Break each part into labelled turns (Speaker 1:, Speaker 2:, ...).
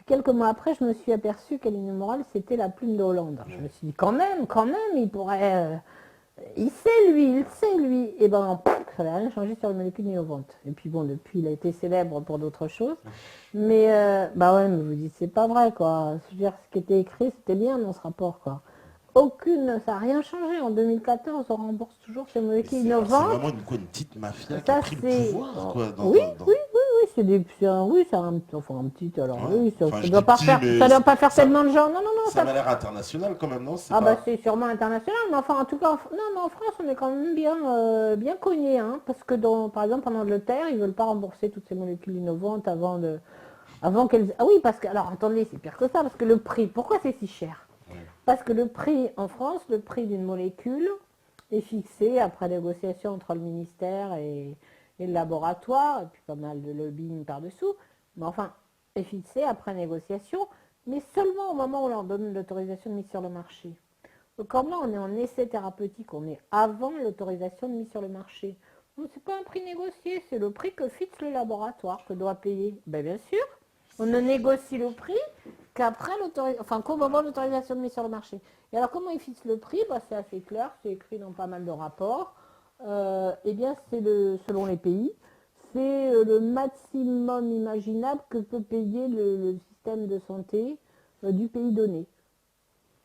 Speaker 1: quelques mois après, je me suis aperçue qu'Eline Morale, c'était la plume de Hollande. Je me suis dit, quand même, il pourrait... il sait, lui, il sait, lui. Et ben, ça n'avait rien changé sur les molécules innovantes. Et puis bon, depuis, il a été célèbre pour d'autres choses. Mais, bah ouais, mais vous dites, c'est pas vrai, quoi. Je veux dire, ce qui était écrit, c'était bien dans ce rapport, quoi. Ça n'a rien changé. En 2014, on rembourse toujours ces molécules
Speaker 2: C'est vraiment
Speaker 1: innovantes.
Speaker 2: une petite mafia qui a
Speaker 1: Ça,
Speaker 2: pris le
Speaker 1: c'est...
Speaker 2: pouvoir, quoi.
Speaker 1: Oui, oui, oui, alors oui,
Speaker 2: Ouais.
Speaker 1: oui,
Speaker 2: Enfin,
Speaker 1: ça
Speaker 2: je
Speaker 1: doit
Speaker 2: dis
Speaker 1: pas
Speaker 2: petit,
Speaker 1: faire, ça
Speaker 2: mais
Speaker 1: doit pas faire
Speaker 2: ça,
Speaker 1: tellement de gens. Non, non, non,
Speaker 2: ça m'a l'air international quand même, non? C'est
Speaker 1: ah bah
Speaker 2: pas.
Speaker 1: c'est sûrement international, mais enfin en tout cas, non, mais en France on est quand même bien cogné, hein, parce que par exemple en Angleterre, ils veulent pas rembourser toutes ces molécules innovantes avant qu'elles, ah oui, parce que, alors attendez, c'est pire que ça, parce que le prix, pourquoi c'est si cher?
Speaker 2: Ouais.
Speaker 1: Parce que le prix en France, le prix d'une molécule est fixé après négociation entre le ministère et le laboratoire, et puis pas mal de lobbying par-dessous, mais enfin, est fixé après négociation, mais seulement au moment où on leur donne l'autorisation de mise sur le marché. Donc comme là, on est en essai thérapeutique, on est avant l'autorisation de mise sur le marché. Donc c'est pas un prix négocié, c'est le prix que fixe le laboratoire, que doit payer. Ben, bien sûr, on ne négocie le prix qu'au moment de l'autorisation de mise sur le marché. Et alors comment ils fixent le prix? Ben, c'est assez clair, c'est écrit dans pas mal de rapports. Eh bien, selon les pays, c'est le maximum imaginable que peut payer le système de santé du pays donné.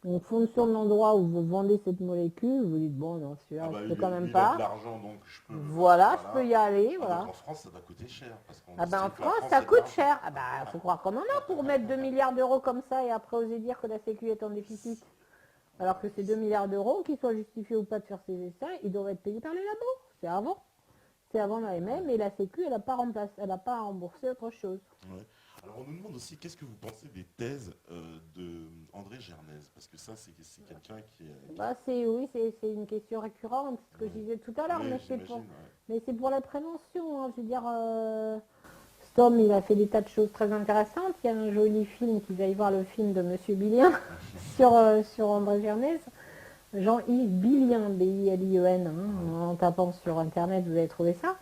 Speaker 1: En fonction de l'endroit où vous vendez cette molécule, vous dites, bon, non,
Speaker 2: Ah
Speaker 1: celui-là,
Speaker 2: bah
Speaker 1: je peux
Speaker 2: lui,
Speaker 1: quand même
Speaker 2: lui, il a de
Speaker 1: pas.
Speaker 2: l'argent, donc je peux.
Speaker 1: Voilà, je peux
Speaker 2: Voilà.
Speaker 1: y aller,
Speaker 2: Ah, donc
Speaker 1: voilà.
Speaker 2: en France, ça doit coûter cher, parce qu'on
Speaker 1: Ah ben en
Speaker 2: estime que la
Speaker 1: France,
Speaker 2: France
Speaker 1: ça
Speaker 2: a de
Speaker 1: coûte
Speaker 2: l'argent.
Speaker 1: cher. Ah ben, faut croire qu'on en a pour mettre 2 milliards d'euros comme ça et après oser dire que la Sécu est en déficit. Alors que ces 2 milliards d'euros, qu'ils soient justifiés ou pas de faire ces essais, ils doivent être payés par les labos. C'est avant. C'est avant l'AMM et la Sécu, elle n'a pas remplacé, elle n'a pas remboursé autre chose.
Speaker 2: Ouais. Alors on nous demande aussi qu'est-ce que vous pensez des thèses de André Gernez, parce que ça c'est quelqu'un
Speaker 1: Bah oui, c'est une question récurrente, ce que je
Speaker 2: Ouais.
Speaker 1: disais tout à l'heure,
Speaker 2: Oui, j'imagine. Ouais.
Speaker 1: mais c'est pour la prévention, hein. Je veux dire, Storm, il a fait des tas de choses très intéressantes. Il y a un joli film, vous allez voir le film de Monsieur Billien sur André Gernez. Jean-Yves Billien, B-I-L-I-E-N, hein, en tapant sur Internet, vous allez trouver ça.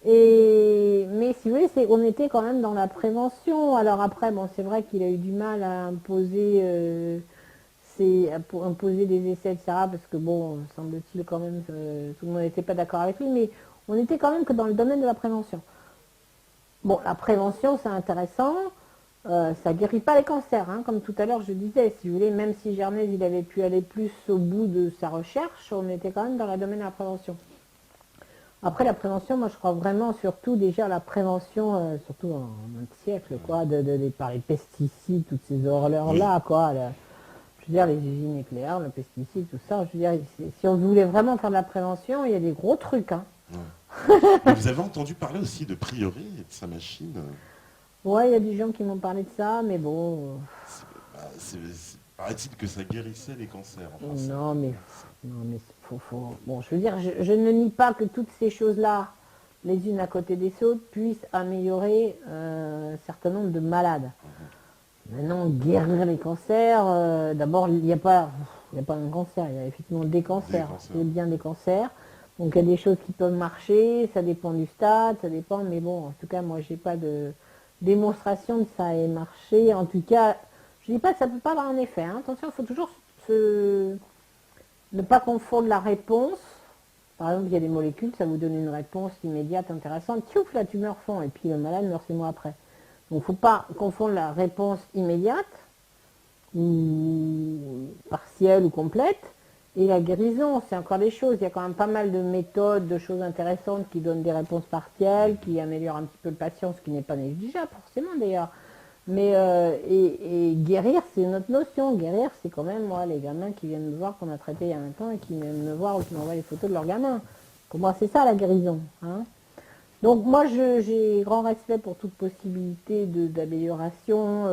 Speaker 1: Mais si vous voulez, on était quand même dans la prévention. Alors après, bon, c'est vrai qu'il a eu du mal à imposer, imposer des essais, etc. Parce que bon, semble-t-il quand même, tout le monde n'était pas d'accord avec lui, mais on était quand même que dans le domaine de la prévention. Bon, la prévention, c'est intéressant. Ça guérit pas les cancers, hein, comme tout à l'heure je disais. Si vous voulez, même si Gernez il avait pu aller plus au bout de sa recherche, on était quand même dans le domaine de la prévention. Après la prévention, moi je crois vraiment surtout déjà à la prévention, surtout en un siècle, quoi, par les pesticides, toutes ces
Speaker 2: Oui.
Speaker 1: horreurs-là, quoi. Je veux dire, les usines nucléaires, le pesticide, tout ça. Je veux dire, si on voulait vraiment faire de la prévention, il y a des gros trucs, hein.
Speaker 2: Ouais. Mais vous avez entendu parler aussi de Priori et de sa machine.
Speaker 1: Ouais, il y a des gens qui m'ont parlé de ça, mais bon.
Speaker 2: Paraît-il que ça guérissait les cancers. Enfin,
Speaker 1: Non, mais bon, je veux dire, je ne nie pas que toutes ces choses-là, les unes à côté des autres, puissent améliorer un certain nombre de malades. Maintenant, guérir les cancers, d'abord, il n'y a pas un cancer, il y a effectivement des
Speaker 2: des
Speaker 1: cancers.
Speaker 2: cancers.
Speaker 1: C'est bien des cancers. Donc il y a des choses qui peuvent marcher, ça dépend du stade, ça dépend, mais bon, en tout cas, moi, j'ai pas de démonstration que ça ait marché. En tout cas, je dis pas que ça ne peut pas avoir un effet, hein. Attention, il faut toujours ne pas confondre la réponse. Par exemple, il y a des molécules, ça vous donne une réponse immédiate, intéressante. Tchouf, la tumeur fond, et puis le malade meurt 6 mois après. Donc il ne faut pas confondre la réponse immédiate, ou partielle ou complète, et la guérison. C'est encore des choses. Il y a quand même pas mal de méthodes, de choses intéressantes qui donnent des réponses partielles, qui améliorent un petit peu le patient, ce qui n'est pas négligeable forcément d'ailleurs. Mais et guérir, c'est une autre notion. Guérir, c'est quand même, moi, les gamins qui viennent me voir qu'on a traité il y a un temps et qui viennent me voir ou qui m'envoient les photos de leurs gamins. Pour moi, c'est ça la guérison, hein. Donc moi, j'ai grand respect pour toute possibilité d'amélioration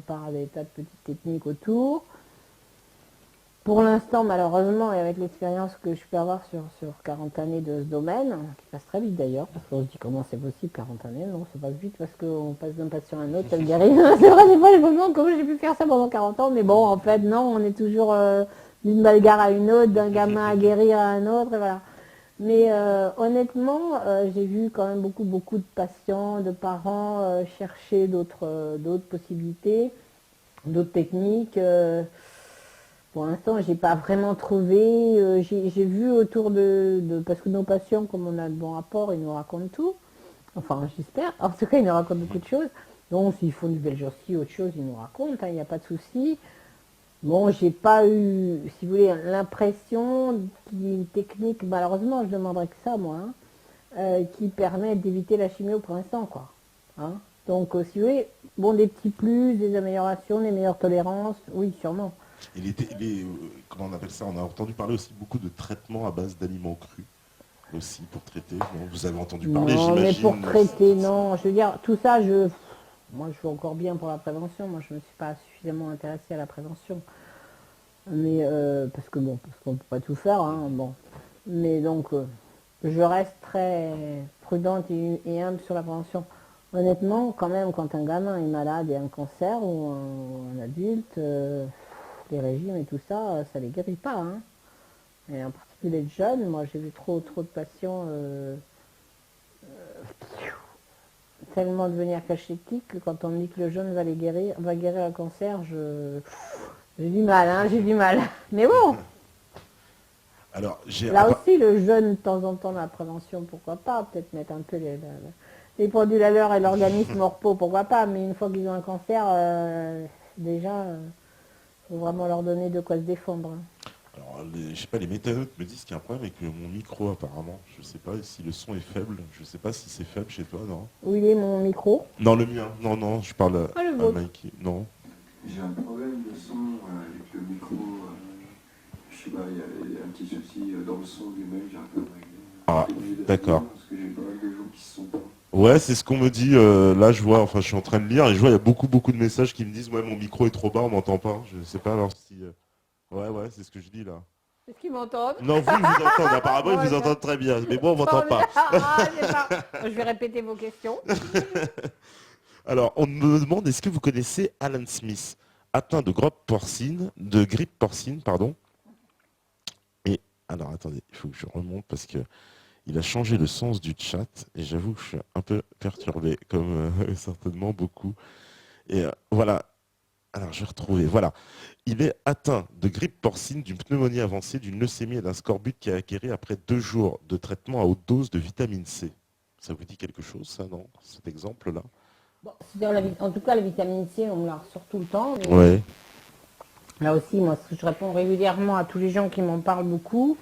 Speaker 1: par des tas de petites techniques autour. Pour l'instant, malheureusement, et avec l'expérience que je peux avoir sur 40 années de ce domaine, qui passe très vite d'ailleurs, parce qu'on se dit comment c'est possible 40 années, non, ça passe vite parce qu'on passe d'un patient à un autre, ça le guérit. C'est vrai, des fois, je me demande comment j'ai pu faire ça pendant 40 ans, mais bon, en fait, non, on est toujours d'une bagarre à une autre, d'un gamin à guérir à un autre, et voilà. Mais honnêtement, j'ai vu quand même beaucoup de patients, de parents chercher d'autres possibilités, d'autres techniques. Pour l'instant, j'ai pas vraiment trouvé. J'ai vu autour parce que nos patients, comme on a de bons rapports, ils nous racontent tout. Enfin, j'espère. En tout cas, ils nous racontent beaucoup de choses. Donc, s'ils font du Belgiorsi ou autre chose, ils nous racontent, hein, il n'y a pas de souci. Bon, j'ai pas eu, si vous voulez, l'impression qu'il y ait une technique, malheureusement, je demanderais que ça, moi, hein, qui permet d'éviter la chimio pour l'instant, quoi. Hein. Donc, si vous voulez, bon, des petits plus, des améliorations, des meilleures tolérances, oui, sûrement.
Speaker 2: Et comment on appelle ça? On a entendu parler aussi beaucoup de traitements à base d'aliments crus, aussi, pour traiter. Non, vous avez entendu parler,
Speaker 1: Non, mais pour
Speaker 2: j'imagine.
Speaker 1: traiter, non. Je veux dire, tout ça, moi, je suis encore bien pour la prévention. Moi, je ne me suis pas suffisamment intéressée à la prévention. Mais, parce que bon, parce qu'on ne peut pas tout faire, hein, bon. Mais donc, je reste très prudente et humble sur la prévention. Honnêtement, quand même, quand un gamin est malade et a un cancer ou un adulte, les régimes et tout ça, ça les guérit pas, hein. Et en particulier les jeunes, moi j'ai vu trop de patients tellement devenir cachetiques que quand on me dit que le jeune va guérir un cancer, j'ai du mal, hein, j'ai du mal. Mais bon,
Speaker 2: Alors,
Speaker 1: là aussi, le jeune, de temps en temps, la prévention, pourquoi pas, peut-être mettre un peu les produits à l'heure et l'organisme au repos, pourquoi pas, mais une fois qu'ils ont un cancer, déjà, faut vraiment leur donner de quoi se défendre.
Speaker 2: alors, je sais pas, les métanotes me disent qu'il y a un problème avec mon micro apparemment. Je sais pas si le son est faible. Je sais pas si c'est faible chez toi, non?
Speaker 1: Où il est mon micro?
Speaker 2: Non, le mien. Non, non, je parle
Speaker 1: Ah, le
Speaker 2: à
Speaker 1: vôtre.
Speaker 2: Mikey. Non.
Speaker 3: J'ai un problème de son avec le micro. Je sais pas, il y a un petit souci dans le son lui-même, j'arrive pas à le régler.
Speaker 2: Ah,
Speaker 3: J'ai obligé de
Speaker 2: d'accord.
Speaker 3: régler parce que j'ai pas mal de gens qui se sont pas.
Speaker 2: Ouais, c'est ce qu'on me dit. Là, je vois, enfin, je suis en train de lire et je vois, il y a beaucoup de messages qui me disent, ouais, mon micro est trop bas, on m'entend pas. Je sais pas alors si. Ouais, c'est ce que je dis là.
Speaker 1: Est-ce qu'ils m'entendent?
Speaker 2: Non, ils vous entendent. Apparemment, ils
Speaker 1: Bon,
Speaker 2: vous entendent très bien. Mais moi, on m'entend pas.
Speaker 1: Je vais répéter vos questions.
Speaker 2: Alors, on me demande, est-ce que vous connaissez Alan Smith, atteint de grippe porcine, pardon. Et alors, attendez, il faut que je remonte parce que il a changé le sens du chat et j'avoue que je suis un peu perturbé, comme certainement beaucoup. Et voilà. Alors, je vais retrouver. Voilà. Il est atteint de grippe porcine, d'une pneumonie avancée, d'une leucémie et d'un scorbut qui a acquéri après 2 jours de traitement à haute dose de vitamine C. Ça vous dit quelque chose, ça, non? Cet exemple-là?
Speaker 1: Bon, en tout cas, la vitamine C, on me la ressort tout le temps. Mais
Speaker 2: Ouais.
Speaker 1: là aussi, moi, ce que je réponds régulièrement à tous les gens qui m'en parlent beaucoup,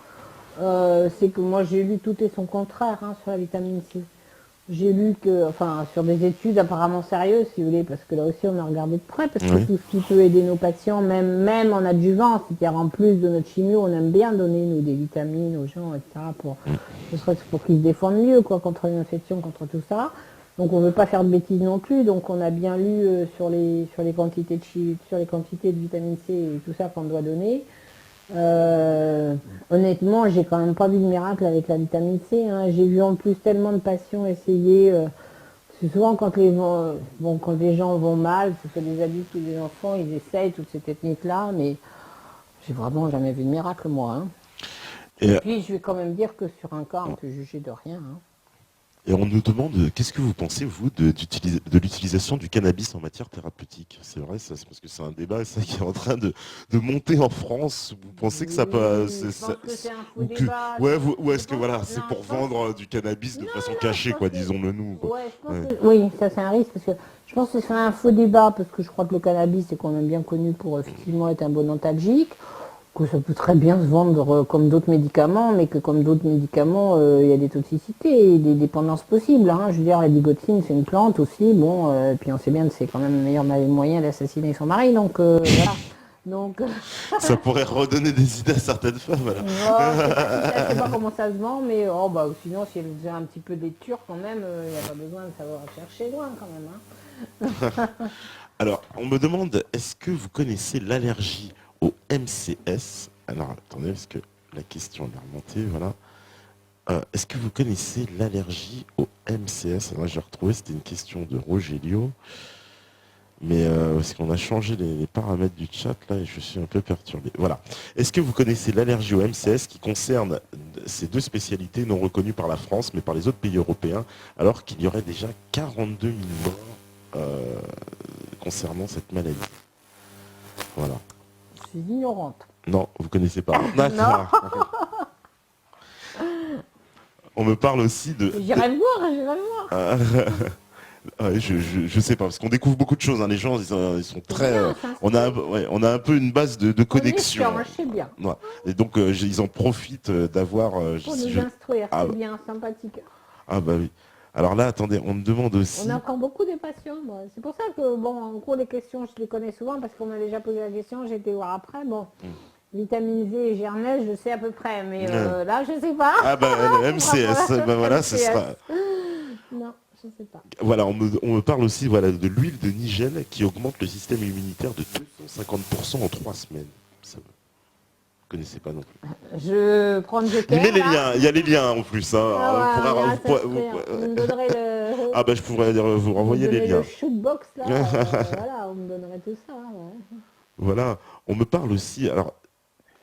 Speaker 1: c'est que moi, j'ai lu tout et son contraire, hein, sur la vitamine C. J'ai lu enfin, sur des études apparemment sérieuses, si vous voulez, parce que là aussi, on a regardé de près, parce que
Speaker 2: Oui.
Speaker 1: tout ce qui peut aider nos patients, même en adjuvant, c'est-à-dire en plus de notre chimio, on aime bien donner, nous, des vitamines aux gens, etc., ne serait-ce pour qu'ils se défendent mieux, quoi, contre les infections, contre tout ça. Donc, on ne veut pas faire de bêtises non plus, donc on a bien lu sur les quantités sur les quantités de vitamine C et tout ça qu'on doit donner. Honnêtement, j'ai quand même pas vu de miracle avec la vitamine C, hein. J'ai vu en plus tellement de patients essayer. C'est souvent quand quand les gens vont mal, que ce soit des adultes ou des enfants, ils essayent toutes ces techniques-là, mais j'ai vraiment jamais vu de miracle, moi, hein.
Speaker 2: Et,
Speaker 1: Et puis, je vais quand même dire que sur un cas, on peut juger de rien, hein.
Speaker 2: et on nous demande, qu'est-ce que vous pensez, vous, de l'utilisation du cannabis en matière thérapeutique? C'est vrai, ça, c'est parce que c'est un débat ça, qui est en train de monter en France. Vous pensez que ça peut...
Speaker 1: Oui, je pense que c'est un faux
Speaker 2: ou que,
Speaker 1: débat.
Speaker 2: ouais, ou
Speaker 1: Je
Speaker 2: est-ce que
Speaker 1: pense
Speaker 2: voilà,
Speaker 1: que-
Speaker 2: c'est
Speaker 1: non,
Speaker 2: pour
Speaker 1: je pense
Speaker 2: vendre du cannabis de façon
Speaker 1: je
Speaker 2: cachée,
Speaker 1: pense
Speaker 2: quoi,
Speaker 1: que-
Speaker 2: disons-le nous, quoi.
Speaker 1: Ouais, je pense
Speaker 2: Ouais.
Speaker 1: oui, ça c'est un risque parce que je pense que c'est un faux débat parce que je crois que le cannabis c'est quand même bien connu pour effectivement être un bon antalgique, que ça peut très bien se vendre comme d'autres médicaments, mais que comme d'autres médicaments, il y a des toxicités et des dépendances possibles, hein. Je veux dire, la bigotine c'est une plante aussi, bon, puis on sait bien que c'est quand même le meilleur moyen d'assassiner son mari, donc voilà. Donc,
Speaker 2: Ça pourrait redonner des idées à certaines femmes, voilà.
Speaker 1: je sais pas comment ça se vend, mais oh, bah, sinon, si elle faisait un petit peu d'études quand même, il n'y a pas besoin de savoir chercher loin quand même, hein.
Speaker 2: Alors, on me demande, est-ce que vous connaissez l'allergie au MCS? Alors, attendez, parce que la question est remontée, voilà. Est-ce que vous connaissez l'allergie au MCS? Alors, j'ai retrouvé, c'était une question de Rogelio. Mais parce qu'on a changé les paramètres du chat là et je suis un peu perturbé. Voilà. Est-ce que vous connaissez l'allergie au MCS qui concerne ces deux spécialités non reconnues par la France mais par les autres pays européens, alors qu'il y aurait déjà 42 000 morts concernant cette maladie? Voilà.
Speaker 1: Je suis ignorante.
Speaker 2: Non, vous connaissez pas.
Speaker 1: Non.
Speaker 2: D'accord. On me parle aussi de.
Speaker 1: J'irai le voir, j'irai le voir.
Speaker 2: Ouais, je sais pas, parce qu'on découvre beaucoup de choses, hein. Les gens, ils sont très.
Speaker 1: bien, ça,
Speaker 2: On a un peu une base de connexion.
Speaker 1: On est sûr, je sais bien.
Speaker 2: Ouais. Et donc, ils en profitent d'avoir.
Speaker 1: Pour nous instruire,
Speaker 2: Ah,
Speaker 1: c'est bien, sympathique.
Speaker 2: ah bah oui. Alors là, attendez, on me demande aussi.
Speaker 1: On a encore beaucoup de patients, moi. C'est pour ça que, bon, en gros, les questions, je les connais souvent parce qu'on m'a déjà posé la question, j'ai été voir après. Bon, vitamine Z et gernet, je sais à peu près, mais là, je sais pas.
Speaker 2: Ah bah le MCS, bah voilà, ce sera.
Speaker 1: Non, je sais pas.
Speaker 2: Voilà, on me parle aussi voilà, de l'huile de Nigel qui augmente le système immunitaire de 250% en 3 semaines. Ça, vous connaissez pas non plus.
Speaker 1: Je prends le joker.
Speaker 2: Il y a les liens en plus. Hein.
Speaker 1: Vous me donnerez le...
Speaker 2: Ah bah je pourrais vous renvoyer les liens.
Speaker 1: Le shootbox, là. Voilà, on me donnerait tout ça. Ouais.
Speaker 2: Voilà, on me parle aussi, alors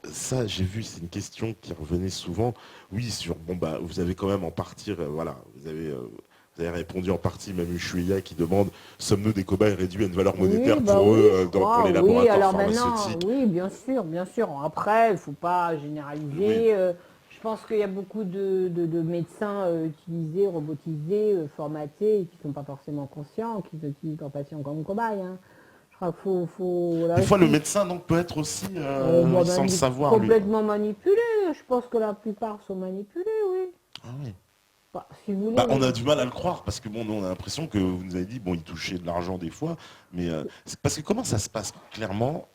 Speaker 2: ça j'ai vu, c'est une question qui revenait souvent, oui, sur, bon bah vous avez quand même en partie, voilà, vous avez répondu en partie, même Ushuaïa qui demande, sommes-nous des cobayes réduits à une valeur monétaire pour eux, pour les laboratoires pharmaceutiques?
Speaker 1: Oui, bien sûr, bien sûr. Après, il ne faut pas généraliser.
Speaker 2: Oui.
Speaker 1: Je pense qu'il y a beaucoup de médecins utilisés, robotisés, formatés, qui ne sont pas forcément conscients, qui utilisent leurs patients comme cobayes. Hein. Je crois qu'il faut
Speaker 2: des fois, le médecin donc, peut être aussi, sans le savoir,
Speaker 1: complètement manipulé. Je pense que la plupart sont manipulés, oui.
Speaker 2: Ah oui.
Speaker 1: Bah, si vous voulez,
Speaker 2: bah, on a du mal à le croire parce que bon, nous, on a l'impression que vous nous avez dit, bon, ils touchaient de l'argent des fois, mais parce que comment ça se passe clairement?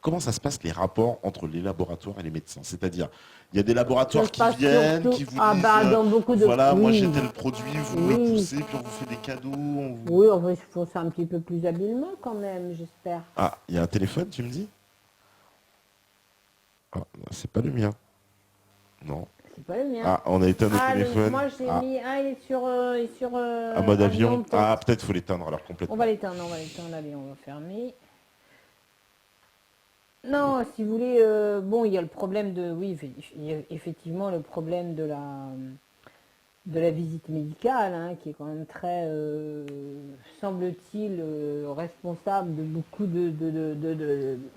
Speaker 2: Comment ça se passe les rapports entre les laboratoires et les médecins? C'est-à-dire, il y a des laboratoires qui viennent, qui vous disent,
Speaker 1: dans beaucoup de...
Speaker 2: voilà,
Speaker 1: oui.
Speaker 2: moi j'ai tel produit, vous me le poussez, puis on vous fait des cadeaux.
Speaker 1: Oui, on va faire ça un petit peu plus habilement quand même, j'espère.
Speaker 2: Ah, il y a un téléphone, tu me dis? Ah, c'est pas le mien. Non.
Speaker 1: C'est pas le mien.
Speaker 2: Ah, on a éteint le téléphone.
Speaker 1: Moi j'ai mis... Ah, il est sur...
Speaker 2: en mode avion. Ah, peut-être faut l'éteindre alors complètement.
Speaker 1: On va l'éteindre, allez, on va fermer. Non, si vous voulez, bon, il y a le problème de... Oui, il y a effectivement le problème de la visite médicale, hein, qui est quand même très, semble-t-il, responsable de beaucoup de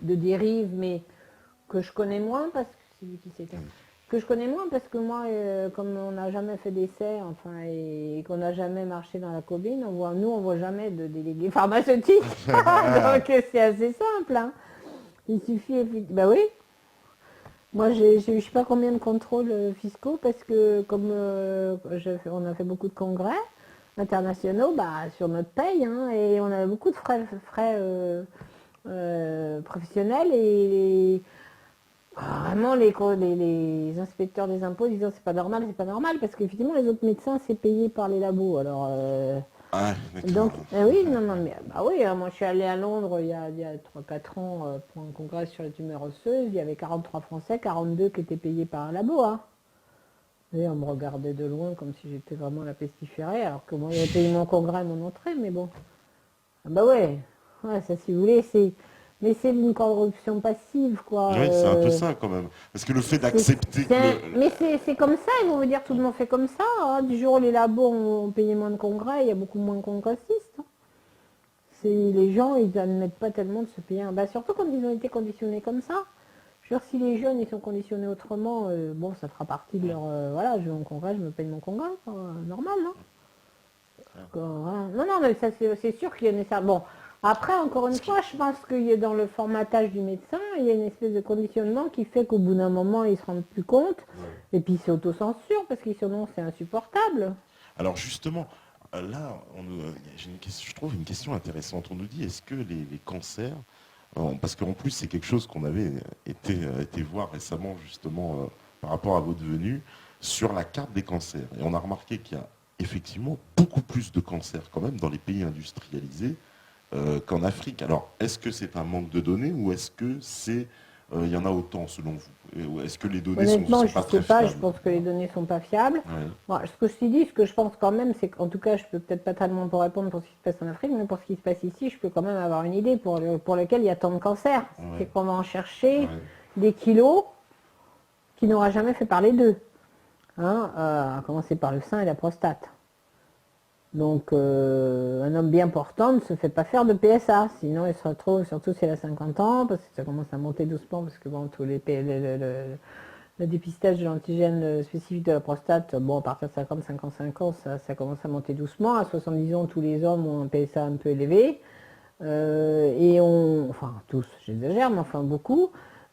Speaker 1: dérives, mais que je connais moins, parce que c'est lui qui s'éteint. Que je connais moins parce que moi, comme on n'a jamais fait d'essai, enfin, et qu'on n'a jamais marché dans la colline, on voit jamais de délégués pharmaceutiques. Donc c'est assez simple. Hein. Il suffit, bah oui. Moi, je sais pas combien de contrôles fiscaux parce que comme on a fait beaucoup de congrès internationaux, bah sur notre paye, hein, et on a beaucoup de frais professionnels et vraiment les inspecteurs des impôts disant c'est pas normal parce qu'effectivement les autres médecins c'est payé par les labos. Alors donc oui, non, mais bah oui, hein, moi je suis allée à Londres il y a 3-4 ans pour un congrès sur les tumeurs osseuses, il y avait 43 Français, 42 qui étaient payés par un labo. Hein. Et on me regardait de loin comme si j'étais vraiment la pestiférée, alors que moi ils avaient payé mon congrès et mon entrée, mais bon. Ah bah ouais, ça si vous voulez, c'est... Mais c'est une corruption passive, quoi.
Speaker 2: Oui, c'est un peu ça, quand même. Parce que le fait d'accepter que...
Speaker 1: Mais c'est comme ça, ils vont vous dire tout le monde fait comme ça. Hein. Du jour où les labos ont payé moins de congrès, il y a beaucoup moins de congressistes. Hein. Les gens, ils n'admettent pas tellement de se payer un... Bah, surtout quand ils ont été conditionnés comme ça. Je veux dire, si les jeunes, ils sont conditionnés autrement, bon, ça fera partie de leur... voilà, je vais en congrès, je me paye mon congrès. Normal, hein. Voilà. Non, mais ça, c'est sûr qu'il y a une... Bon... Après, encore une fois, je pense qu'il y a dans le formatage du médecin, il y a une espèce de conditionnement qui fait qu'au bout d'un moment, ils ne se rendent plus compte. Et puis, c'est autocensure, parce que sinon, c'est insupportable.
Speaker 2: Alors, justement, là, je trouve une question intéressante. On nous dit, est-ce que les cancers, parce qu'en plus, c'est quelque chose qu'on avait été voir récemment, justement, par rapport à votre venue, sur la carte des cancers. Et on a remarqué qu'il y a effectivement beaucoup plus de cancers, quand même, dans les pays industrialisés, qu'en Afrique. Alors, est-ce que c'est un manque de données ou est-ce que c'est il y en a autant selon vous? Ou est-ce que les données
Speaker 1: Honnêtement,
Speaker 2: sont
Speaker 1: je
Speaker 2: pas
Speaker 1: ne sais
Speaker 2: très
Speaker 1: pas, je
Speaker 2: fiables?
Speaker 1: pense que les données sont pas fiables.
Speaker 2: Ouais.
Speaker 1: Bon, ce que je t'ai dit, ce que je pense quand même, c'est qu'en tout cas, je peux peut-être pas tellement pour répondre pour ce qui se passe en Afrique, mais pour ce qui se passe ici, je peux quand même avoir une idée pour lequel il y a tant de cancers.
Speaker 2: Ouais.
Speaker 1: C'est qu'on va en chercher
Speaker 2: Ouais.
Speaker 1: des kilos qui n'aura jamais fait parler d'eux. Hein, à commencer par le sein et la prostate. Donc, un homme bien portant ne se fait pas faire de PSA, sinon il se retrouve, surtout s'il a 50 ans, parce que ça commence à monter doucement, parce que bon, tous le dépistage de l'antigène spécifique de la prostate, bon, à partir de 50-55 ans, ça commence à monter doucement. À 70 ans, tous les hommes ont un PSA un peu élevé. Enfin tous, j'exagère, mais enfin beaucoup.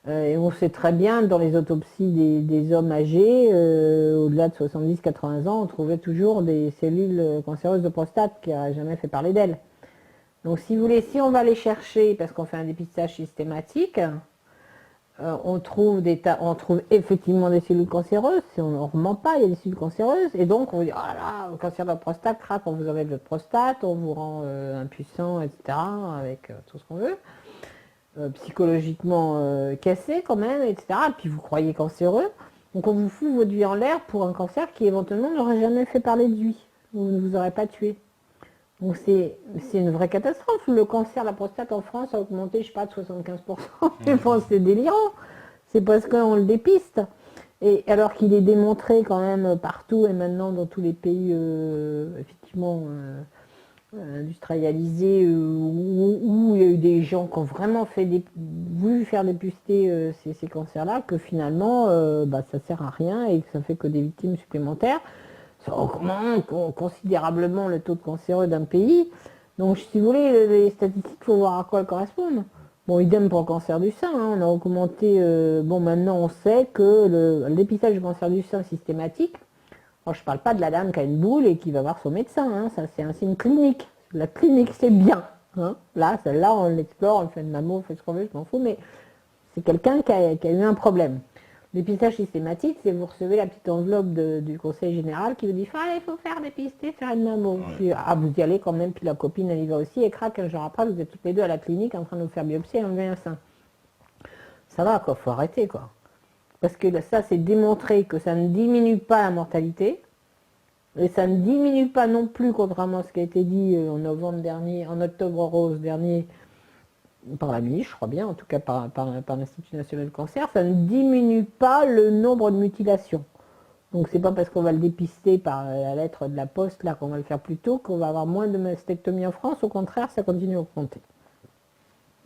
Speaker 1: Et on sait très bien dans les autopsies des hommes âgés, au-delà de 70-80 ans, on trouvait toujours des cellules cancéreuses de prostate qui n'auraient jamais fait parler d'elles. Donc si vous voulez, si on va les chercher, parce qu'on fait un dépistage systématique, on trouve effectivement des cellules cancéreuses, si on ne ment pas, il y a des cellules cancéreuses, et donc on vous dit, oh là là, le cancer de la prostate, crac, on vous enlève votre prostate, on vous rend impuissant, etc., avec tout ce qu'on veut. Psychologiquement cassé quand même, etc. Et puis vous croyez cancéreux. Donc on vous fout votre vie en l'air pour un cancer qui éventuellement n'aurait jamais fait parler de lui. Ou ne vous aurait pas tué. Donc c'est une vraie catastrophe. Le cancer de la prostate en France a augmenté, je sais pas, de 75%. Je pense que c'est délirant. C'est parce qu'on le dépiste. Et alors qu'il est démontré quand même partout et maintenant dans tous les pays effectivement industrialisés où il y a eu des gens qui ont vraiment voulu faire dépister ces cancers-là, que finalement ça sert à rien et que ça fait que des victimes supplémentaires. Ça augmente considérablement le taux de cancéreux d'un pays. Donc si vous voulez, les statistiques, il faut voir à quoi elles correspondent. Bon, idem pour le cancer du sein, hein, on a augmenté, maintenant on sait que le dépistage du cancer du sein systématique, alors, je ne parle pas de la dame qui a une boule et qui va voir son médecin, hein, ça c'est un signe clinique. La clinique c'est bien. Hein. Là, celle-là, on l'explore, on fait une mammo, on fait ce qu'on veut, je m'en fous, mais c'est quelqu'un qui a eu un problème. Le dépistage systématique, c'est vous recevez la petite enveloppe du conseil général qui vous dit il faut faire dépister, faire une mammo.
Speaker 2: Ouais.
Speaker 1: Puis vous y allez quand même, puis la copine elle y va aussi, et crac, un jour après, vous êtes toutes les deux à la clinique en train de vous faire biopsie et enlever un sein. Ça va quoi, faut arrêter quoi. Parce que ça, c'est démontré que ça ne diminue pas la mortalité. Et ça ne diminue pas non plus, contrairement à ce qui a été dit en novembre dernier, en octobre rose dernier, par la ministre, je crois bien, en tout cas par l'Institut national du cancer, ça ne diminue pas le nombre de mutilations. Donc c'est pas parce qu'on va le dépister par la lettre de la poste, là, qu'on va le faire plus tôt, qu'on va avoir moins de mastectomie en France. Au contraire, ça continue à augmenter.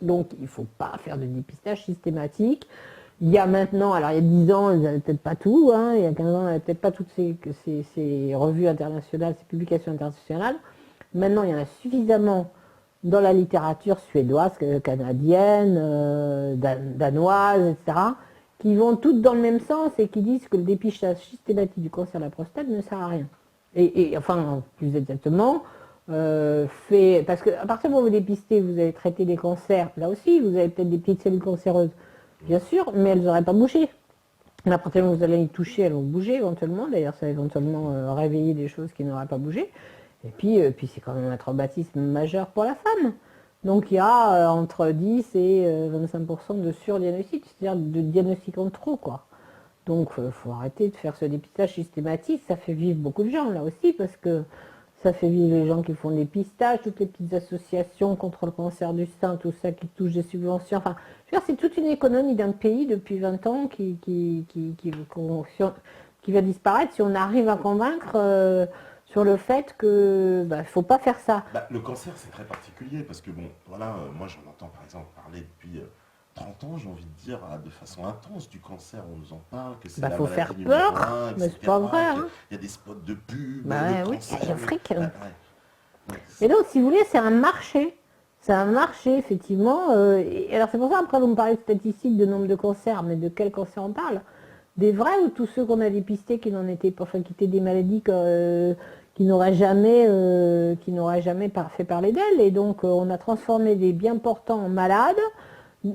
Speaker 1: Donc il ne faut pas faire de dépistage systématique. Il y a maintenant, alors il y a 10 ans, ils n'avaient peut-être pas tout, hein, il y a 15 ans, ils n'avaient peut-être pas toutes ces revues internationales, ces publications internationales. Maintenant, il y en a suffisamment dans la littérature suédoise, canadienne, danoise, etc., qui vont toutes dans le même sens et qui disent que le dépistage systématique du cancer de la prostate ne sert à rien. Enfin, plus exactement, parce qu'à partir du moment où vous dépistez, vous avez traité des cancers, là aussi, vous avez peut-être des petites cellules cancéreuses. Bien sûr, mais elles n'auraient pas bougé. À partir du moment où vous allez y toucher, elles vont bouger éventuellement. D'ailleurs, ça va éventuellement réveiller des choses qui n'auraient pas bougé. Et puis c'est quand même un traumatisme majeur pour la femme. Donc il y a entre 10 et 25% de surdiagnostic, c'est-à-dire de diagnostic en trop, quoi. Donc il faut arrêter de faire ce dépistage systématique. Ça fait vivre beaucoup de gens, là aussi, parce que ça fait vivre les gens qui font le dépistage, toutes les petites associations contre le cancer du sein, tout ça qui touche des subventions. Enfin, je veux dire, c'est toute une économie d'un pays depuis 20 ans qui va disparaître si on arrive à convaincre sur le fait que ne faut pas faire ça.
Speaker 2: Le cancer, c'est très particulier parce que, bon, voilà, moi j'en entends par exemple parler depuis 30 ans, j'ai envie de dire, de façon intense du cancer, on nous en parle, que c'est la
Speaker 1: faut
Speaker 2: maladie
Speaker 1: faire
Speaker 2: numéro
Speaker 1: peur,
Speaker 2: 1,
Speaker 1: mais c'est pas vrai. Hein.
Speaker 2: Il y a des spots de pub,
Speaker 1: Oui,
Speaker 2: cancer,
Speaker 1: il y a fric.
Speaker 2: ouais.
Speaker 1: Et donc, si vous voulez, c'est un marché. C'est un marché, effectivement. Et alors, c'est pour ça, après, vous me parlez de statistiques de nombre de cancers, mais de quel cancer on parle? Des vrais ou tous ceux qu'on a dépistés qui n'en étaient pas, enfin, qui étaient des maladies qui n'auraient jamais fait parler d'elles. Et donc, on a transformé des bien portants en malades.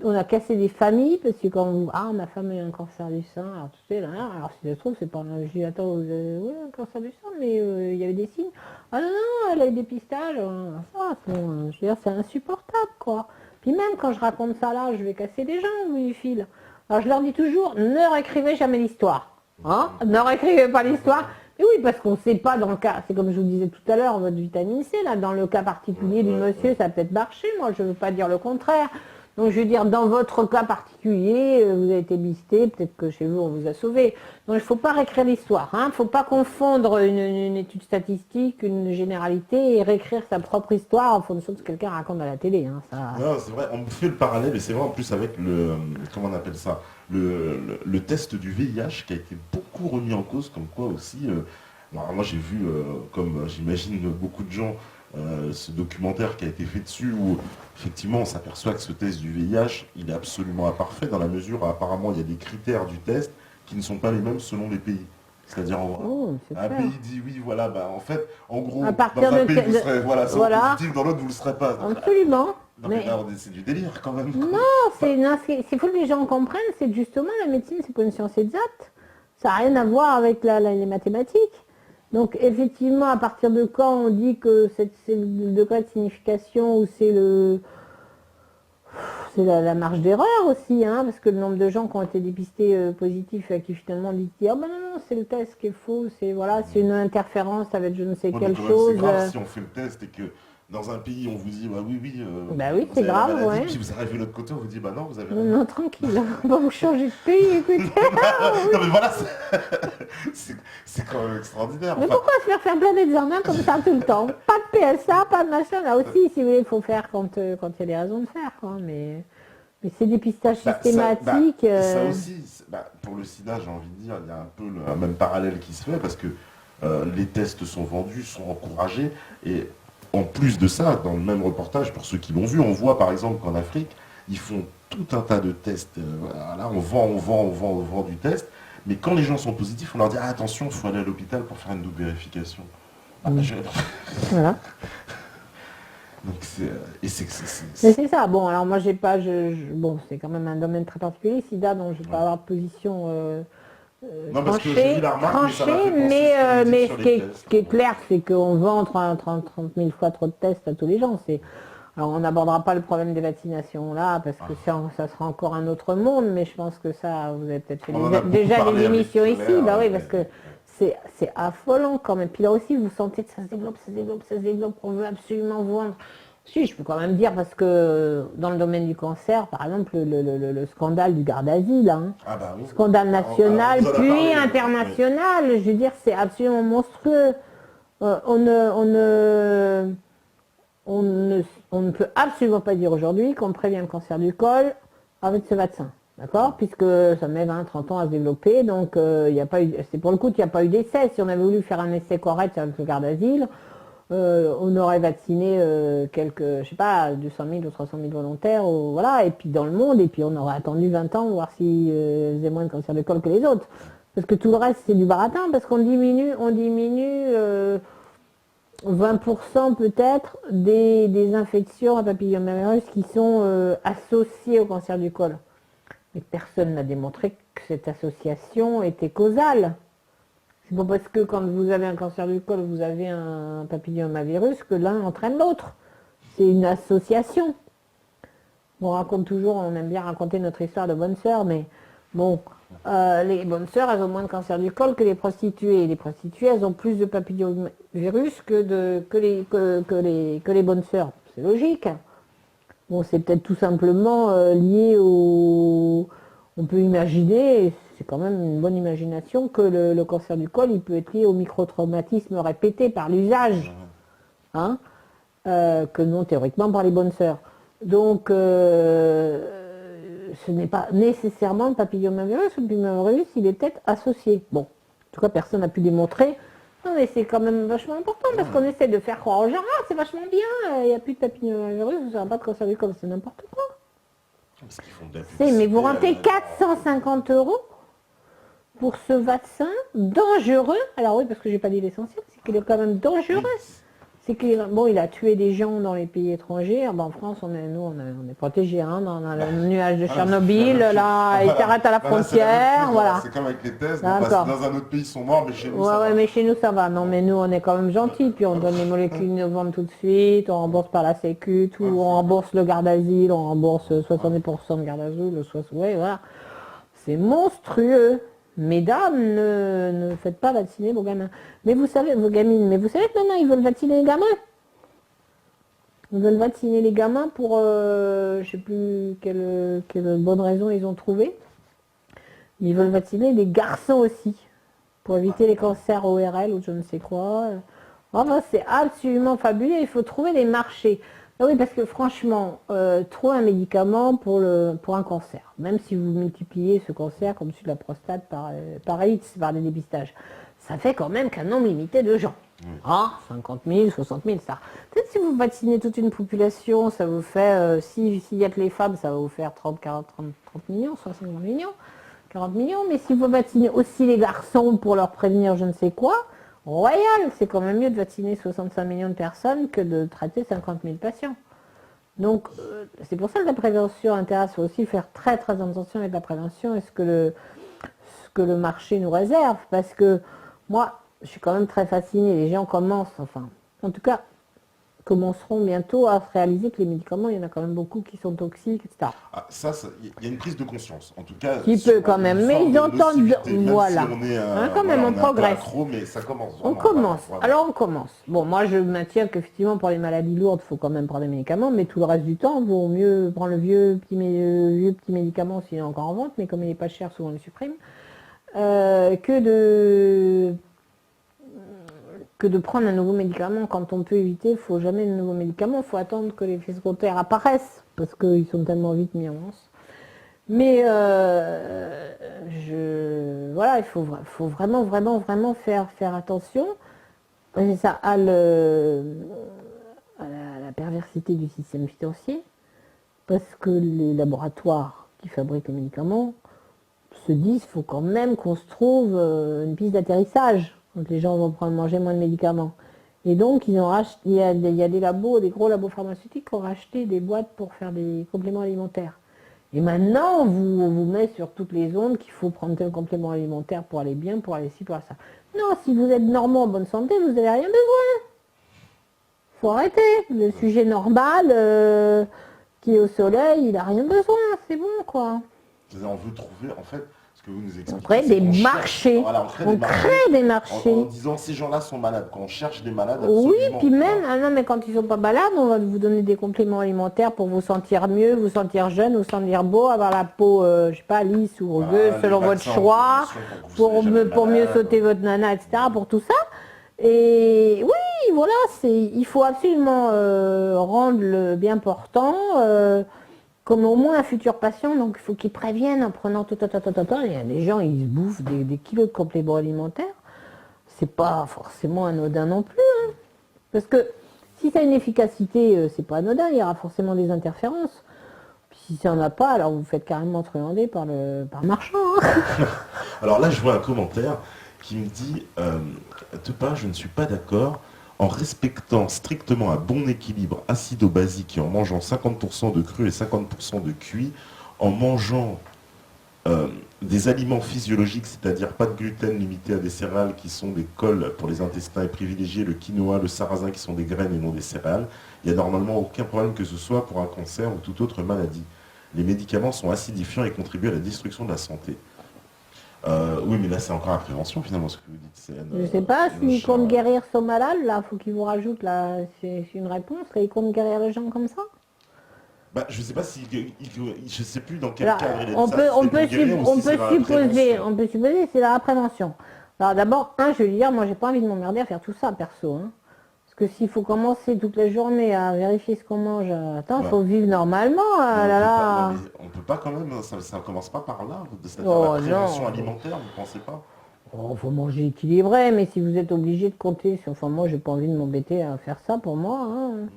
Speaker 1: On a cassé des familles, parce que quand vous... Ah, ma femme a eu un cancer du sein. Alors, tu sais, là, alors si ça se trouve, c'est pas un... Je dis, attends, vous avez un cancer du sein, mais il y avait des signes. Ah non, non, elle a eu des dépistage. Je veux dire, c'est insupportable, quoi. Puis même quand je raconte ça là, je vais casser les gens au bout du fil. Alors je leur dis toujours, ne réécrivez jamais l'histoire. Hein, ne réécrivez pas l'histoire. Mais oui, parce qu'on ne sait pas dans le cas, c'est comme je vous disais tout à l'heure, votre vitamine C, là, dans le cas particulier du monsieur, ça a peut-être marché, moi je ne veux pas dire le contraire. Donc je veux dire, dans votre cas particulier, vous avez été bisté, peut-être que chez vous on vous a sauvé. Donc il ne faut pas réécrire l'histoire, il ne faut pas confondre une étude statistique, une généralité et réécrire sa propre histoire en fonction de ce que quelqu'un raconte à la télé. Ça...
Speaker 2: Non, c'est vrai, on fait le parallèle et c'est vrai en plus avec comment on appelle ça, le test du VIH qui a été beaucoup remis en cause, comme quoi aussi, alors moi j'ai vu, comme j'imagine beaucoup de gens, ce documentaire qui a été fait dessus où effectivement on s'aperçoit que ce test du VIH il est absolument imparfait dans la mesure où apparemment il y a des critères du test qui ne sont pas les mêmes selon les pays. C'est-à-dire un pays dit oui voilà en fait en gros
Speaker 1: à
Speaker 2: dans un pays vous serez
Speaker 1: voilà.
Speaker 2: positif, dans l'autre vous ne le serez pas. Donc,
Speaker 1: absolument.
Speaker 2: non mais là c'est du délire quand même.
Speaker 1: Non, il faut que les gens comprennent, c'est que justement la médecine c'est pas une science exacte. Ça n'a rien à voir avec les mathématiques. Donc effectivement, à partir de quand on dit que c'est le degré de signification ou c'est la marge d'erreur aussi, parce que le nombre de gens qui ont été dépistés positifs et qui finalement on dit oh ben non, c'est le test qui est faux, c'est une interférence avec je ne sais quelle chose.
Speaker 2: C'est grave si on fait le test et que dans un pays on vous dit
Speaker 1: oui c'est grave,
Speaker 2: maladie, puis vous arrivez de l'autre côté on vous dit non vous avez
Speaker 1: non tranquille, on va vous changer de pays, écoutez.
Speaker 2: Non mais voilà, c'est quand même extraordinaire.
Speaker 1: Mais pourquoi se faire plein d'examens comme ça tout le temps? Pas de PSA, pas de machin. Là aussi, si vous voulez, il faut faire quand il y a des raisons de faire. Quoi. Mais c'est dépistage systématique.
Speaker 2: Ça aussi, pour le sida, j'ai envie de dire, il y a un peu le même parallèle qui se fait parce que les tests sont vendus, sont encouragés. Et en plus de ça, dans le même reportage, pour ceux qui l'ont vu, on voit par exemple qu'en Afrique, ils font tout un tas de tests. Voilà, on vend du test. Mais quand les gens sont positifs, on leur dit attention, il faut aller à l'hôpital pour faire une double vérification.
Speaker 1: Voilà.
Speaker 2: Donc
Speaker 1: Mais c'est ça. Bon, alors moi j'ai pas, bon, c'est quand même un domaine très particulier, SIDA, donc je ne vais pas avoir de position tranchée, mais ce qui est clair, c'est qu'on vend 30 000 fois trop de tests à tous les gens. Alors on n'abordera pas le problème des vaccinations là, parce que ça sera encore un autre monde, mais je pense que ça, vous avez peut-être fait déjà des émissions ici, oui, parce que c'est affolant quand même. Puis là aussi, vous sentez que ça se développe, on veut absolument vendre. Si, je peux quand même dire, parce que dans le domaine du cancer, par exemple, le scandale du Gardasil, scandale national, puis international, je veux dire, c'est absolument monstrueux. On ne peut absolument pas dire aujourd'hui qu'on prévient le cancer du col avec ce vaccin, d'accord? Puisque ça met 20-30 ans à se développer, donc c'est pour le coup qu'il n'y a pas eu d'essai. Si on avait voulu faire un essai correct avec le Gardasil, on aurait vacciné quelques, je sais pas, 200 000 ou 300 000 volontaires, voilà, et puis dans le monde, et puis on aurait attendu 20 ans, voir s'ils faisaient moins de cancer du col que les autres. Parce que tout le reste, c'est du baratin, parce qu'on diminue 20% peut-être des infections à papillomavirus qui sont associées au cancer du col. Mais personne n'a démontré que cette association était causale. C'est pas parce que quand vous avez un cancer du col, vous avez un papillomavirus que l'un entraîne l'autre. C'est une association. On aime bien raconter notre histoire de bonne sœur, mais bon, les bonnes sœurs, elles ont moins de cancer du col que les prostituées. Les prostituées, elles ont plus de papillomavirus que les bonnes sœurs. C'est logique. Bon, c'est peut-être tout simplement lié au... On peut imaginer, c'est quand même une bonne imagination, que le cancer du col, il peut être lié au microtraumatisme répété par l'usage, que non théoriquement par les bonnes sœurs. Donc, ce n'est pas nécessairement le papillomavirus. Le papillomavirus, il est peut-être associé. Bon, en tout cas, personne n'a pu démontrer. Non, mais c'est quand même vachement important parce qu'on essaie de faire croire aux gens, c'est vachement bien, il n'y a plus de papillomavirus, vous n'aurez pas de cancer du col, c'est n'importe quoi. Mais vous rentrez 450 € pour ce vaccin dangereux. Alors oui, parce que j'ai pas dit l'essentiel, c'est qu'il est quand même dangereux. C'est qu'il bon, il a tué des gens dans les pays étrangers. En France, on est protégés, hein, dans le nuage de Tchernobyl. Là, il s'arrête à la frontière. Voilà.
Speaker 2: C'est comme avec les tests. Bon,
Speaker 1: D'accord.
Speaker 2: dans un autre pays, ils sont morts, mais chez nous,
Speaker 1: Ouais,
Speaker 2: ça
Speaker 1: ouais,
Speaker 2: va.
Speaker 1: mais chez nous, ça va. Non, mais nous, on est quand même gentils. Puis on donne les molécules innovantes tout de suite. On rembourse par la Sécu, tout. On rembourse le garde d'asile. On rembourse 70% de garde d'asile. Ouais, voilà. C'est monstrueux. Mesdames, ne faites pas vacciner vos gamins. Mais vous savez, vos gamines, mais vous savez que maintenant, ils veulent vacciner les gamins. Ils veulent vacciner les gamins pour, je sais plus quelle bonne raison ils ont trouvé. Ils veulent vacciner les garçons aussi, pour éviter les cancers ORL ou je ne sais quoi. Enfin, c'est absolument fabuleux, il faut trouver des marchés. Ah oui, parce que franchement, trouver un médicament pour un cancer, même si vous multipliez ce cancer comme celui de la prostate par X, par des dépistages, ça fait quand même qu'un nombre limité de gens. Ah, 50 000, 60 000, ça. Peut-être si vous vaccinez toute une population, ça vous fait, s'il y a que les femmes, ça va vous faire 30 millions, 60 millions, 40 millions. Mais si vous vaccinez aussi les garçons pour leur prévenir je ne sais quoi, royal, c'est quand même mieux de vacciner 65 millions de personnes que de traiter 50 000 patients. Donc, c'est pour ça que la prévention intéresse. Il faut aussi faire très très attention avec la prévention et ce que le marché nous réserve. Parce que moi, je suis quand même très fascinée. Les gens commencent, enfin, en tout cas, commenceront bientôt à réaliser que les médicaments, il y en a quand même beaucoup qui sont toxiques, etc.
Speaker 2: Ah, il y a une prise de conscience. En tout cas,
Speaker 1: Qui peut quand même, mais ils entendent, voilà.
Speaker 2: Si on est,
Speaker 1: Quand même, on progresse.
Speaker 2: Accro, mais ça commence.
Speaker 1: On
Speaker 2: Vraiment,
Speaker 1: commence.
Speaker 2: vraiment.
Speaker 1: Alors on commence. Bon, moi je maintiens qu'effectivement pour les maladies lourdes, il faut quand même prendre des médicaments, mais tout le reste du temps, il vaut mieux prendre le vieux petit médicament s'il est encore en vente, mais comme il n'est pas cher, souvent on le supprime, que de prendre un nouveau médicament quand on peut éviter. Il ne faut jamais de nouveaux médicaments, il faut attendre que les effets secondaires apparaissent, parce qu'ils sont tellement vite mis en vente. Mais voilà, il faut vraiment, vraiment, vraiment faire attention. Et ça à la perversité du système financier, parce que les laboratoires qui fabriquent les médicaments se disent qu'il faut quand même qu'on se trouve une piste d'atterrissage, donc les gens vont manger moins de médicaments. Et donc il y a des labos, des gros labos pharmaceutiques qui ont racheté des boîtes pour faire des compléments alimentaires. Et maintenant, on vous met sur toutes les ondes qu'il faut prendre tel complément alimentaire pour aller bien, pour aller ci, pour ça. Non, si vous êtes normand en bonne santé, vous n'avez rien besoin. Faut arrêter. Le sujet normal qui est au soleil, il n'a rien besoin. C'est bon, quoi.
Speaker 2: C'est-à-dire, on veut trouver, en fait, ce que vous nous expliquez.
Speaker 1: On crée des marchés.
Speaker 2: Voilà,
Speaker 1: on crée des marchés.
Speaker 2: En disant, ces gens-là sont malades. Quand on cherche des malades,
Speaker 1: oui, puis même, ah non, mais quand ils sont pas malades, on va vous donner des compléments alimentaires pour vous sentir mieux, vous sentir jeune, vous sentir beau, avoir la peau, je sais pas, lisse ou rugueuse, selon votre choix, pour mieux sauter votre nana, etc., pour tout ça. Et oui, voilà, il faut absolument rendre le bien portant, comme au moins un futur patient, donc il faut qu'ils préviennent en prenant tout. Il y a des gens, ils se bouffent des kilos de compléments alimentaires. C'est pas forcément anodin non plus. Hein. Parce que si ça a une efficacité, c'est pas anodin, il y aura forcément des interférences. Puis si ça n'en a pas, alors vous vous faites carrément truander par le marchand. Hein.
Speaker 2: Alors là, je vois un commentaire qui me dit Tepa, je ne suis pas d'accord. En respectant strictement un bon équilibre acido-basique et en mangeant 50% de cru et 50% de cuit, en mangeant des aliments physiologiques, c'est-à-dire pas de gluten limité à des céréales qui sont des cols pour les intestins et privilégier le quinoa, le sarrasin qui sont des graines et non des céréales, il n'y a normalement aucun problème que ce soit pour un cancer ou toute autre maladie. Les médicaments sont acidifiants et contribuent à la destruction de la santé. Oui, mais là, c'est encore la prévention, finalement, ce que vous dites.
Speaker 1: Je sais pas, s'ils comptent guérir son malade, là, faut qu'ils vous rajoutent, là, c'est une réponse, là, ils comptent guérir les gens comme ça.
Speaker 2: Bah, je sais pas si, je sais plus dans quel cadre il est.
Speaker 1: On peut supposer, c'est la prévention. Alors d'abord, je veux dire, moi, j'ai pas envie de m'emmerder à faire tout ça, perso, hein. Parce que s'il faut commencer toute la journée à vérifier ce qu'on mange, il faut vivre normalement.
Speaker 2: On peut pas quand même, ça commence pas par là, c'est-à-dire la prévention alimentaire, vous pensez pas?
Speaker 1: Il faut manger équilibré, mais si vous êtes obligé de compter sur... Enfin, moi, j'ai pas envie de m'embêter à faire ça pour moi. Hein.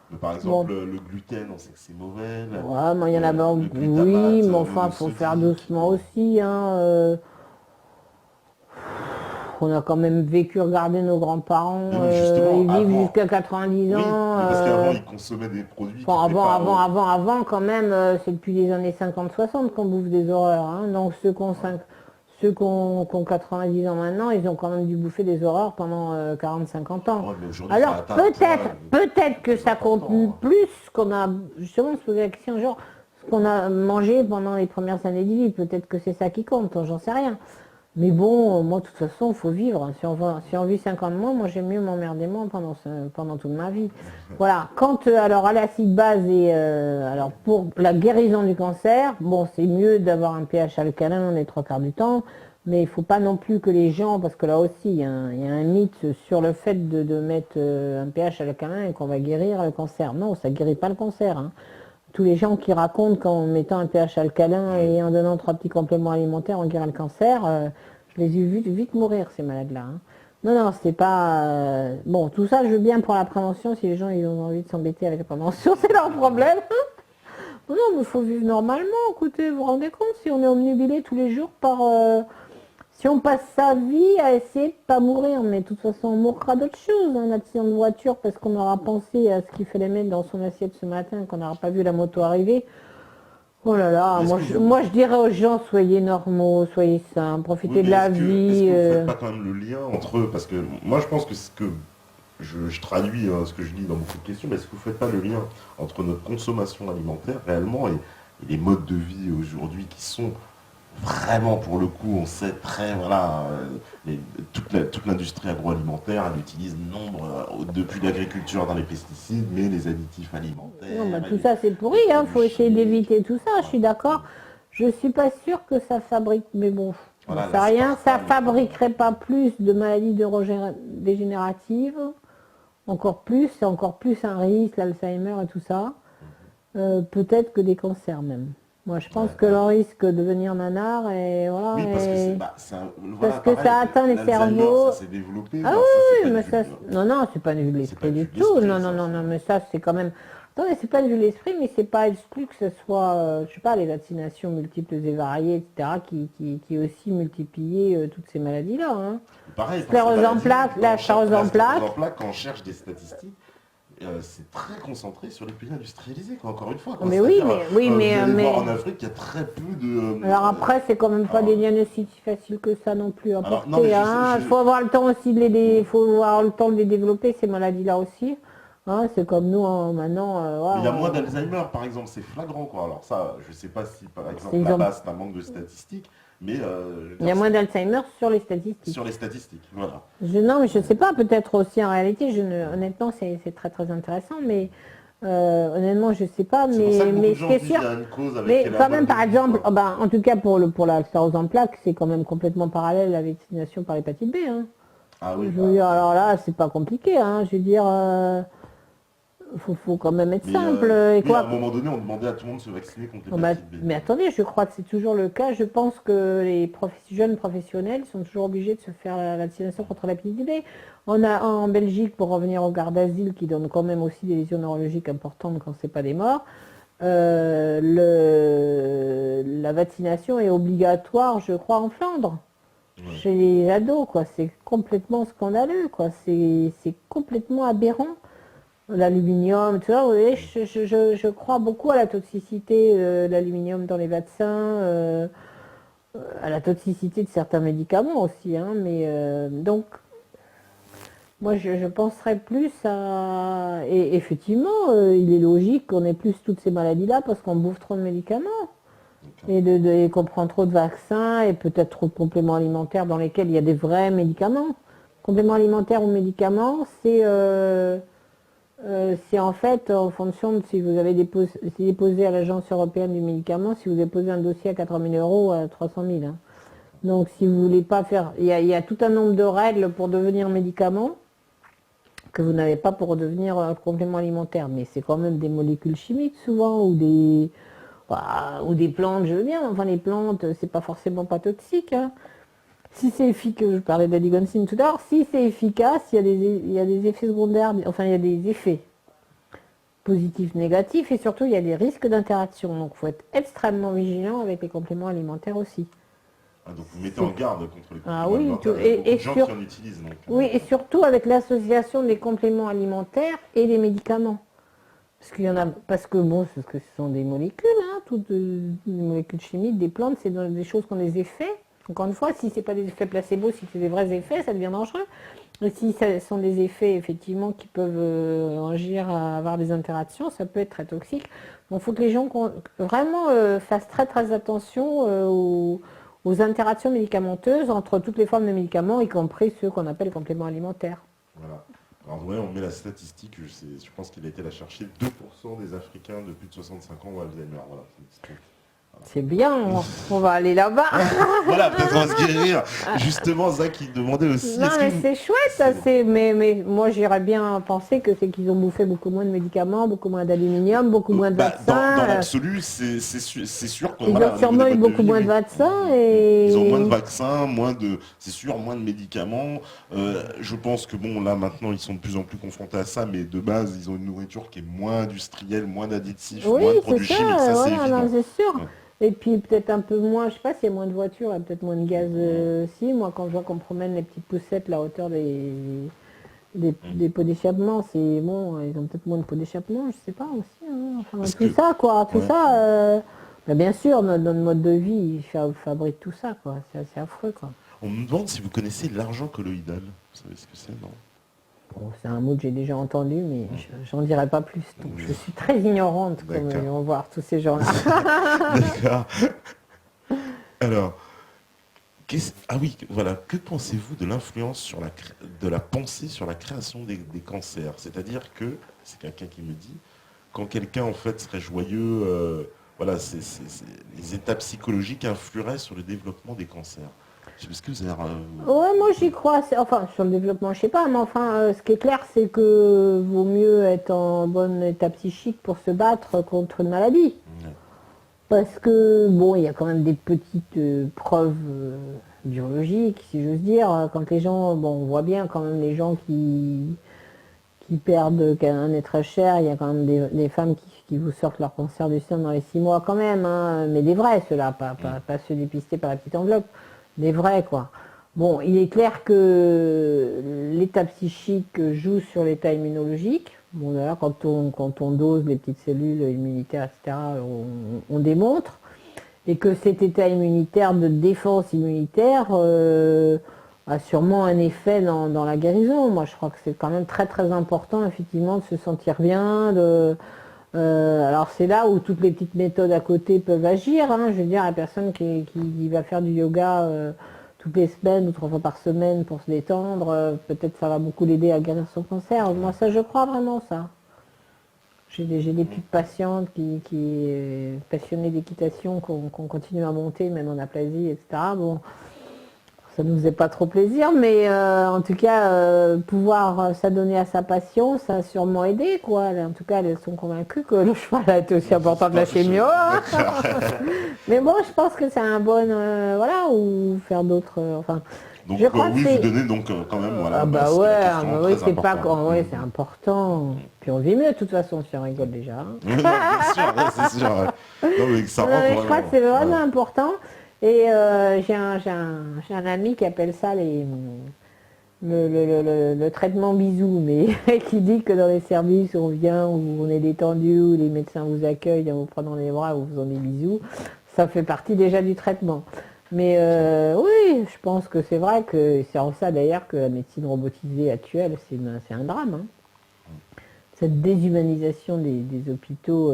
Speaker 2: Mais par exemple, le gluten, on sait que c'est mauvais.
Speaker 1: Ouais, mais il y en a... oui, mais enfin, il faut faire doucement aussi. Hein, on a quand même vécu regarder nos grands-parents,
Speaker 2: Mais oui, justement,
Speaker 1: ils vivent
Speaker 2: avant.
Speaker 1: jusqu'à 90
Speaker 2: Oui,
Speaker 1: ans.
Speaker 2: mais parce qu'avant, ils consommaient des produits qui
Speaker 1: Bon,
Speaker 2: n'étaient pas...
Speaker 1: avant, quand même, c'est depuis les années 50-60 qu'on bouffe des horreurs, hein. Donc ceux qui ont 90 ans maintenant, ils ont quand même dû bouffer des horreurs pendant 40-50 ans.
Speaker 2: Ouais, mais aujourd'hui, ça
Speaker 1: Alors
Speaker 2: atteint un poids
Speaker 1: peut-être que
Speaker 2: plus
Speaker 1: ça compte
Speaker 2: important.
Speaker 1: plus qu'on a justement se poser la question, genre ce qu'on a mangé pendant les premières années de vie. Peut-être que c'est ça qui compte, j'en sais rien. Mais bon, moi, de toute façon, il faut vivre, hein. Si on vit 50 mois, moi, j'aime mieux m'emmerder moi pendant toute ma vie. Voilà. Quant alors à l'acide base et alors pour la guérison du cancer, bon, c'est mieux d'avoir un pH alcalin les trois quarts du temps, mais il ne faut pas non plus que les gens, parce que là aussi, il y a un mythe sur le fait de mettre un pH alcalin et qu'on va guérir le cancer. Non, ça ne guérit pas le cancer, hein. Tous les gens qui racontent qu'en mettant un pH alcalin et en donnant 3 petits compléments alimentaires, on guérit le cancer, je les ai vus vite mourir, ces malades-là, hein. Non, non, c'est pas... Bon, tout ça, je veux bien pour la prévention. Si les gens ils ont envie de s'embêter avec la prévention, c'est leur problème. Non, non, mais il faut vivre normalement. Écoutez, vous vous rendez compte, si on est omnubilé tous les jours par... si on passe sa vie à essayer de pas mourir, mais de toute façon, on mourra d'autres choses. Un accident de voiture parce qu'on aura pensé à ce qu'il fallait mettre dans son assiette ce matin, qu'on n'aura pas vu la moto arriver. Oh là là,
Speaker 2: Est-ce
Speaker 1: moi
Speaker 2: que
Speaker 1: je,
Speaker 2: vous...
Speaker 1: moi je dirais aux gens, soyez normaux, soyez sains,
Speaker 2: Oui,
Speaker 1: profitez de
Speaker 2: mais
Speaker 1: la
Speaker 2: est-ce
Speaker 1: vie.
Speaker 2: que vous faites pas quand même le lien entre eux? Parce que moi, je pense que ce que je traduis ce que je dis dans beaucoup de questions, mais est-ce que vous faites pas le lien entre notre consommation alimentaire réellement et les modes de vie aujourd'hui qui sont vraiment, pour le coup, on sait très, voilà, toute l'industrie agroalimentaire, elle utilise depuis l'agriculture dans les pesticides, mais les additifs
Speaker 1: Non, bah,
Speaker 2: alimentaires,
Speaker 1: tout ça c'est pourri,
Speaker 2: les
Speaker 1: hein,
Speaker 2: produits
Speaker 1: faut essayer
Speaker 2: chimiques.
Speaker 1: d'éviter tout ça, je suis
Speaker 2: Voilà.
Speaker 1: d'accord. Je suis pas sûre que ça fabrique, mais bon, j'en
Speaker 2: Voilà,
Speaker 1: sais rien, ça
Speaker 2: l'aspartame,
Speaker 1: fabriquerait pas plus de maladies dégénératives, c'est encore plus un risque, l'Alzheimer et tout ça. Peut-être que des cancers même. Moi je pense
Speaker 2: ouais,
Speaker 1: que
Speaker 2: ouais.
Speaker 1: le risque de devenir nanar et voilà,
Speaker 2: Oui, parce que
Speaker 1: et
Speaker 2: voilà,
Speaker 1: parce que
Speaker 2: pareil,
Speaker 1: ça atteint les
Speaker 2: l'Alzheimer, ça
Speaker 1: cerveaux.
Speaker 2: s'est développé,
Speaker 1: Ah
Speaker 2: alors ça, c'est
Speaker 1: oui,
Speaker 2: pas une
Speaker 1: mais
Speaker 2: vue,
Speaker 1: ça, non, non, c'est pas une vue de
Speaker 2: c'est pas
Speaker 1: l'esprit
Speaker 2: une
Speaker 1: du
Speaker 2: vue de
Speaker 1: tout.
Speaker 2: l'esprit,
Speaker 1: Non, non,
Speaker 2: ça,
Speaker 1: non, non, mais ça, c'est quand même. Attendez, c'est pas une vue de l'esprit, mais c'est pas exclu que ce soit, je sais pas, les vaccinations multiples et variées, etc., qui aussi multipliaient toutes ces maladies-là, hein.
Speaker 2: pareil, pour ces
Speaker 1: Sclérose en
Speaker 2: maladies,
Speaker 1: plaques, la sclérose
Speaker 2: la
Speaker 1: en
Speaker 2: sclérose en
Speaker 1: plaques.
Speaker 2: plaques, quand on cherche des statistiques, c'est très concentré sur les pays industrialisés, quoi, encore une fois, quoi.
Speaker 1: Mais oui,
Speaker 2: C'est-à-dire, vous allez voir
Speaker 1: mais.
Speaker 2: en Afrique, il y a très peu de...
Speaker 1: Alors après, c'est quand même pas
Speaker 2: alors,
Speaker 1: des diagnostics si faciles que ça non plus à
Speaker 2: alors, non, mais
Speaker 1: porter, hein. Il faut avoir le temps aussi faut avoir le temps de les développer, ces maladies-là aussi. Hein, c'est comme nous, hein, maintenant,
Speaker 2: mais il y a
Speaker 1: ouais,
Speaker 2: moins d'Alzheimer, par exemple, c'est flagrant, quoi. Alors ça, je sais pas si, par exemple,
Speaker 1: ils ont
Speaker 2: là-bas, c'est un manque de statistiques, mais je veux
Speaker 1: Il y
Speaker 2: dire,
Speaker 1: a moins d'Alzheimer sur les statistiques.
Speaker 2: sur les statistiques, voilà.
Speaker 1: Non, mais je ne sais pas, peut-être aussi en réalité, honnêtement, c'est très très intéressant, mais honnêtement, je ne sais pas,
Speaker 2: C'est pour ça que beaucoup
Speaker 1: mais
Speaker 2: de
Speaker 1: ce qui
Speaker 2: gens se
Speaker 1: est
Speaker 2: disent
Speaker 1: sûr,
Speaker 2: qu'il y a une cause avec
Speaker 1: mais
Speaker 2: la
Speaker 1: quand
Speaker 2: mode
Speaker 1: même,
Speaker 2: de
Speaker 1: par
Speaker 2: vie,
Speaker 1: exemple,
Speaker 2: quoi.
Speaker 1: en tout cas pour la sclérose en plaques, c'est quand même complètement parallèle à la vaccination par l'hépatite B, hein.
Speaker 2: Ah
Speaker 1: Je
Speaker 2: oui,
Speaker 1: veux dire, alors là, c'est pas compliqué, hein. Je veux dire, faut quand même être
Speaker 2: mais
Speaker 1: simple. Et
Speaker 2: oui, à un
Speaker 1: quoi?
Speaker 2: moment donné, on demandait à tout le monde de se vacciner contre
Speaker 1: Oh, bah,
Speaker 2: l'hépatite B.
Speaker 1: mais attendez, je crois que c'est toujours le cas. Je pense que les jeunes professionnels sont toujours obligés de se faire la vaccination contre l'hépatite B. On a en Belgique, pour revenir aux gardes d'asile, qui donnent quand même aussi des lésions neurologiques importantes quand c'est pas des morts, la vaccination est obligatoire, je crois, en Flandre,
Speaker 2: Ouais.
Speaker 1: chez les ados, quoi. C'est complètement scandaleux, quoi. C'est complètement aberrant. L'aluminium, tu vois, vous voyez, je crois beaucoup à la toxicité de l'aluminium dans les vaccins, à la toxicité de certains médicaments aussi, hein, mais donc moi je penserais plus à... Et effectivement, il est logique qu'on ait plus toutes ces maladies-là parce qu'on bouffe trop de médicaments
Speaker 2: Donc,
Speaker 1: et qu'on prend trop de vaccins et peut-être trop de compléments alimentaires dans lesquels il y a des vrais médicaments. Compléments alimentaires ou médicaments, c'est en fait en fonction de si vous avez déposé à l'Agence européenne du médicament, si vous déposez un dossier à 80 000 euros à 300 000, hein. Donc si vous voulez pas faire... il y a tout un nombre de règles pour devenir médicament que vous n'avez pas pour devenir complément alimentaire. Mais c'est quand même des molécules chimiques souvent ou des plantes, je veux bien. Enfin les plantes, c'est pas forcément pas toxique, hein. Si c'est efficace, je parlais d'adigoncine tout à l'heure, si c'est efficace, il y a des effets secondaires, enfin il y a des effets positifs, négatifs, et surtout il y a des risques d'interaction. Donc il faut être extrêmement vigilant avec les compléments alimentaires aussi.
Speaker 2: Ah, donc vous mettez en garde contre les compléments
Speaker 1: Ah oui,
Speaker 2: alimentaires.
Speaker 1: tout-
Speaker 2: Il y a beaucoup
Speaker 1: et
Speaker 2: de gens
Speaker 1: sur-
Speaker 2: qui en utilisent. Donc,
Speaker 1: Oui, et surtout avec l'association des compléments alimentaires et des médicaments. Parce qu'il y en a, parce que bon, ce sont des molécules, hein, toutes des molécules chimiques, des plantes, c'est des choses qui ont des effets. Encore une fois, si c'est pas des effets placebo, si c'est des vrais effets, ça devient dangereux. Et si ce sont des effets effectivement qui peuvent agir à avoir des interactions, ça peut être très toxique. Donc il faut que les gens vraiment fassent très très attention aux interactions médicamenteuses entre toutes les formes de médicaments, y compris ceux qu'on appelle compléments alimentaires.
Speaker 2: voilà. Alors ouais, on met la statistique, je pense qu'il a été la chercher, 2% des Africains de plus de 65 ans ont Alzheimer. Voilà, c'est une petite truc.
Speaker 1: C'est bien, on va aller là-bas.
Speaker 2: Voilà, peut-être on va se guérir. Justement, Zach, il demandait aussi.
Speaker 1: Non,
Speaker 2: est-ce
Speaker 1: mais
Speaker 2: que vous-
Speaker 1: c'est chouette, ça, mais moi j'irais bien penser que c'est qu'ils ont bouffé beaucoup moins de médicaments, beaucoup moins d'aluminium, beaucoup moins de
Speaker 2: Bah, dans
Speaker 1: vaccins.
Speaker 2: l'absolu, c'est sûr qu'on
Speaker 1: Ils
Speaker 2: voilà,
Speaker 1: ont
Speaker 2: au niveau
Speaker 1: sûrement
Speaker 2: des
Speaker 1: eu
Speaker 2: modes de
Speaker 1: beaucoup
Speaker 2: vie,
Speaker 1: moins de
Speaker 2: oui.
Speaker 1: vaccins
Speaker 2: Ils ont moins de
Speaker 1: et
Speaker 2: vaccins, c'est sûr, moins de médicaments. Je pense que bon, là maintenant, ils sont de plus en plus confrontés à ça, mais de base, ils ont une nourriture qui est moins industrielle, moins d'additifs,
Speaker 1: oui,
Speaker 2: moins de
Speaker 1: c'est
Speaker 2: produits
Speaker 1: ça,
Speaker 2: chimiques, ça c'est
Speaker 1: voilà, non,
Speaker 2: évident.
Speaker 1: c'est sûr.
Speaker 2: Ouais.
Speaker 1: Et puis peut-être un peu moins, je sais pas s'il y a moins de voitures, il y a peut-être moins de gaz aussi. Moi, quand je vois qu'on promène les petites poussettes là, à hauteur des pots d'échappement, c'est bon, ils ont peut-être moins de pots d'échappement, je sais pas aussi. Hein. Enfin,
Speaker 2: Parce
Speaker 1: tout
Speaker 2: que,
Speaker 1: ça, quoi, tout
Speaker 2: ouais.
Speaker 1: ça. Bah, bien sûr, notre mode de vie, il fabrique tout ça, quoi. C'est assez affreux, quoi.
Speaker 2: On me demande si vous connaissez l'argent colloïdal. Vous savez ce que c'est, non?
Speaker 1: Bon, c'est un mot que j'ai déjà entendu, mais j'en dirai pas plus. Donc je suis très ignorante, comme
Speaker 2: D'accord.
Speaker 1: ils vont voir tous ces gens-là.
Speaker 2: D'accord. Alors, ah oui, voilà. Que pensez-vous de l'influence de la pensée sur la création des cancers? C'est-à-dire que, c'est quelqu'un qui me dit, quand quelqu'un en fait serait joyeux, voilà, les états psychologiques influeraient sur le développement des cancers. Est-ce que vous avez...
Speaker 1: Ouais, moi j'y crois. Enfin, sur le développement, je sais pas, mais enfin, ce qui est clair, c'est que vaut mieux être en bon état psychique pour se battre contre une maladie.
Speaker 2: Ouais.
Speaker 1: Parce que, bon, il y a quand même des petites preuves biologiques, si j'ose dire. Quand les gens, bon, on voit bien quand même les gens qui perdent un être cher, il y a quand même des femmes qui vous sortent leur cancer du sein dans les 6 mois quand même, hein, mais des vrais ceux-là, pas ceux dépistés par la petite enveloppe, des vrais quoi. Bon, il est clair que l'état psychique joue sur l'état immunologique. Bon, d'ailleurs, quand on dose les petites cellules immunitaires, etc., on démontre. Et que cet état immunitaire de défense immunitaire a sûrement un effet dans la guérison. Moi, je crois que c'est quand même très très important, effectivement, de se sentir bien. Alors c'est là où toutes les petites méthodes à côté peuvent agir. Hein. Je veux dire, la personne qui va faire du yoga toutes les semaines ou 3 fois par semaine pour se détendre, peut-être ça va beaucoup l'aider à guérir son cancer. Moi, ça, je crois vraiment ça. J'ai des petites patientes qui passionnées d'équitation, qu'on continue à monter, même en aplasie, etc. Bon, ça nous faisait pas trop plaisir, mais en tout cas, pouvoir s'adonner à sa passion, ça a sûrement aidé, quoi. En tout cas, elles sont convaincues que le cheval a été aussi important que la chimio. Mais bon, je pense que c'est un bon, voilà, ou faire d'autres, enfin...
Speaker 2: Donc
Speaker 1: Je crois
Speaker 2: oui,
Speaker 1: que
Speaker 2: vous
Speaker 1: c'est...
Speaker 2: donnez donc quand même, voilà,
Speaker 1: Ah bah
Speaker 2: c'était
Speaker 1: ouais,
Speaker 2: la question
Speaker 1: oui,
Speaker 2: très
Speaker 1: c'est pas
Speaker 2: importante.
Speaker 1: ouais, c'est important. Puis on vit mieux de toute façon si on rigole déjà.
Speaker 2: Oui, non, bien sûr, non, c'est sûr. Ouais. Non, mais ça
Speaker 1: Non,
Speaker 2: rentre
Speaker 1: mais je crois que c'est vraiment
Speaker 2: ouais.
Speaker 1: important. Et j'ai un ami qui appelle ça le traitement bisou, mais qui dit que dans les services où on vient, où on est détendu, où les médecins vous accueillent en vous prenant les bras, ou vous faisant des bisous, ça fait partie déjà du traitement. Mais oui, je pense que c'est vrai que c'est en ça d'ailleurs que la médecine robotisée actuelle, c'est un drame. Hein. Cette déshumanisation des hôpitaux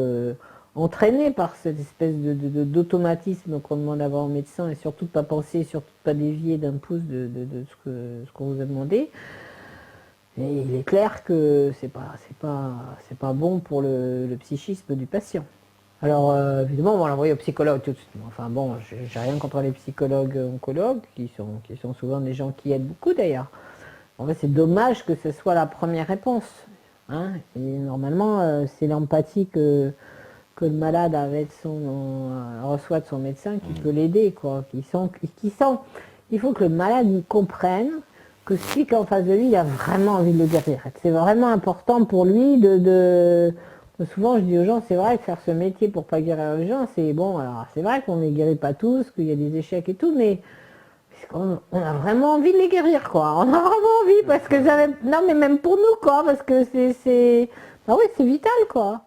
Speaker 1: entraînée par cette espèce d'automatisme qu'on demande d'avoir au médecin et surtout de pas penser, surtout de pas dévier d'un pouce de ce qu'on vous a demandé. Et il est clair que c'est pas bon pour le psychisme du patient. Alors évidemment, on va l'envoyer au psychologue tout de suite. Enfin bon, j'ai rien contre les psychologues oncologues, qui sont souvent des gens qui aident beaucoup d'ailleurs. En fait, c'est dommage que ce soit la première réponse. Hein. Et normalement, c'est l'empathie que le malade reçoit de son médecin qui peut l'aider, quoi. Il faut que le malade il comprenne que celui qui est en face de lui, il a vraiment envie de le guérir. C'est vraiment important pour lui souvent, je dis aux gens, c'est vrai que faire ce métier pour pas guérir les gens, c'est bon. Alors, c'est vrai qu'on ne les guérit pas tous, qu'il y a des échecs et tout, mais On a vraiment envie de les guérir, quoi. On a vraiment envie, parce que j'avais... Non, mais même pour nous, quoi, parce que c'est... Ah oui, c'est vital, quoi.